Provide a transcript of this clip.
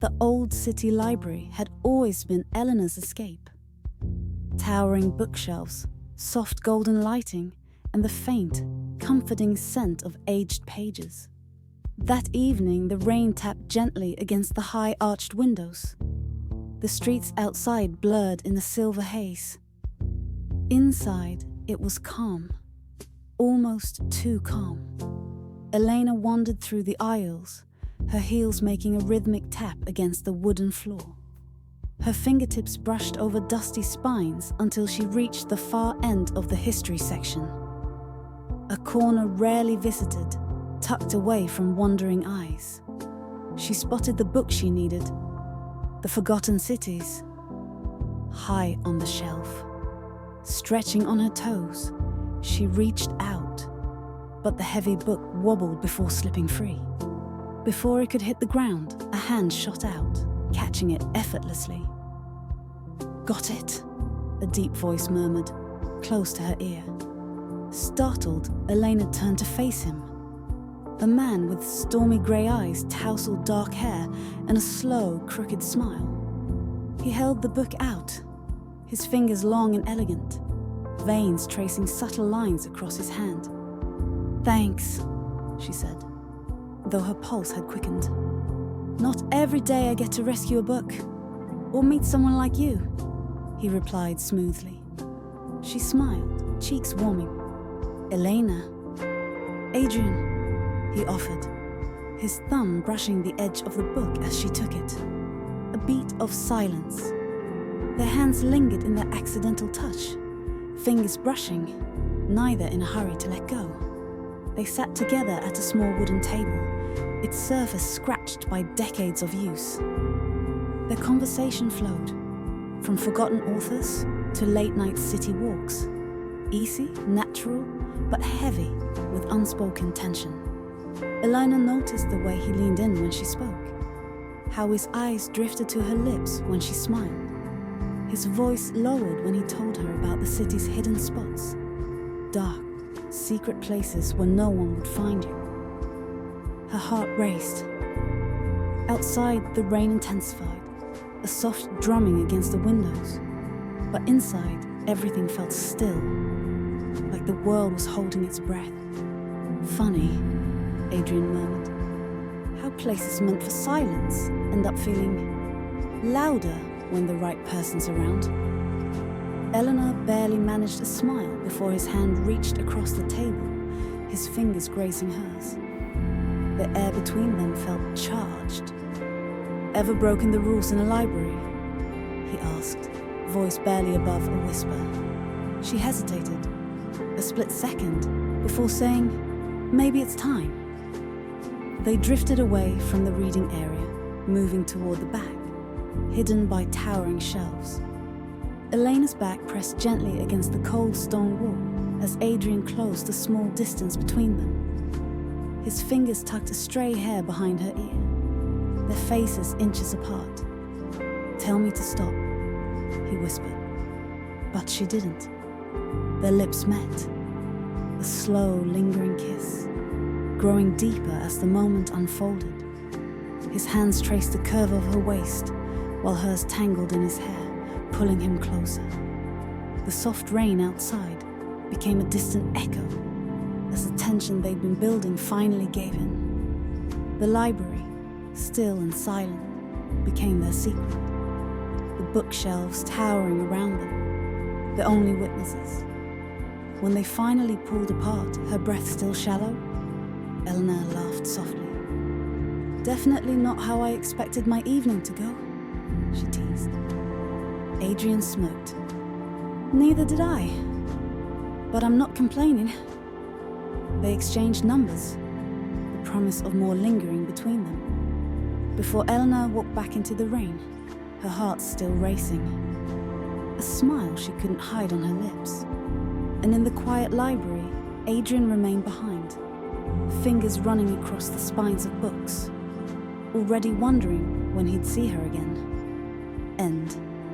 The old city library had always been Eleanor's escape. Towering bookshelves, soft golden lighting, and the faint, comforting scent of aged pages. That evening, the rain tapped gently against the high arched windows. The streets outside blurred in the silver haze. Inside, it was calm, almost too calm. Elena wandered through the aisles, her heels making a rhythmic tap against the wooden floor. Her fingertips brushed over dusty spines until she reached the far end of the history section. A corner rarely visited, tucked away from wandering eyes. She spotted the book she needed, The Forgotten Cities, high on the shelf. Stretching on her toes, she reached out, but the heavy book wobbled before slipping free. Before it could hit the ground, a hand shot out, catching it effortlessly. "Got it," a deep voice murmured, close to her ear. Startled, Elena turned to face him. A man with stormy grey eyes, tousled dark hair, and a slow, crooked smile. He held the book out, his fingers long and elegant, veins tracing subtle lines across his hand. "Thanks," she said, though her pulse had quickened. "Not every day I get to rescue a book, or meet someone like you," he replied smoothly. She smiled, cheeks warming. "Elena." "Adrian," he offered, his thumb brushing the edge of the book as she took it. A beat of silence. Their hands lingered in their accidental touch, fingers brushing, neither in a hurry to let go. They sat together at a small wooden table, its surface scratched by decades of use. Their conversation flowed, from forgotten authors to late-night city walks. Easy, natural, but heavy with unspoken tension. Elena noticed the way he leaned in when she spoke, how his eyes drifted to her lips when she smiled. His voice lowered when he told her about the city's hidden spots, dark, secret places where no one would find you. Her heart raced. Outside, the rain intensified, a soft drumming against the windows. But inside, everything felt still, like the world was holding its breath. "Funny," Adrian murmured, "how places meant for silence end up feeling louder when the right person's around." Eleanor barely managed a smile before his hand reached across the table, his fingers grazing hers. The air between them felt charged. "Ever broken the rules in a library?" he asked, voice barely above a whisper. She hesitated, a split second, before saying, "Maybe it's time." They drifted away from the reading area, moving toward the back, hidden by towering shelves. Elena's back pressed gently against the cold stone wall as Adrian closed the small distance between them. His fingers tucked a stray hair behind her ear, their faces inches apart. "Tell me to stop," he whispered. But she didn't. Their lips met, a slow, lingering kiss, growing deeper as the moment unfolded. His hands traced the curve of her waist, while hers tangled in his hair, pulling him closer. The soft rain outside became a distant echo as the tension they'd been building finally gave in. The library, still and silent, became their secret. The bookshelves towering around them, the only witnesses. When they finally pulled apart, her breath still shallow, Eleanor laughed softly. "Definitely not how I expected my evening to go," she teased. Adrian smirked. "Neither did I. But I'm not complaining." They exchanged numbers, the promise of more lingering between them. Before Eleanor walked back into the rain, her heart still racing. A smile she couldn't hide on her lips. And in the quiet library, Adrian remained behind, fingers running across the spines of books, already wondering when he'd see her again. End.